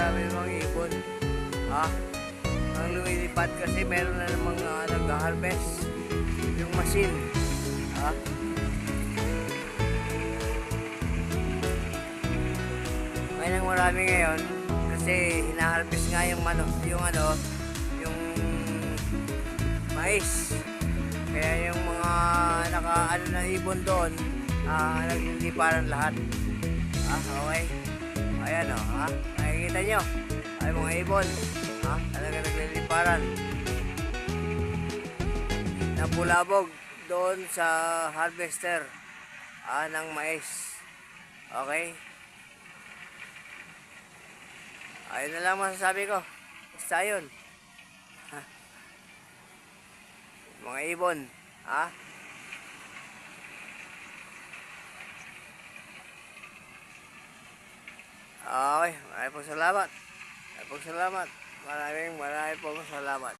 marami mga ibon. Ha? Ang lumilipad kasi meron na namang nag-harvest yung machine. Ha? May nang marami ngayon kasi hinaharvest nga yung yung mais. Kaya yung mga na ibon doon, nagliliparan lahat. Okay. Ayan o, nakikita nyo. Ay mga ibon, talaga nagliliparan. Napulabog doon sa harvester ng mais. Okay. Ayun na lang masasabi ko. Basta yun. Mga ibon, Okay, maraming pong salamat. Maraming pong salamat. Maraming pong salamat.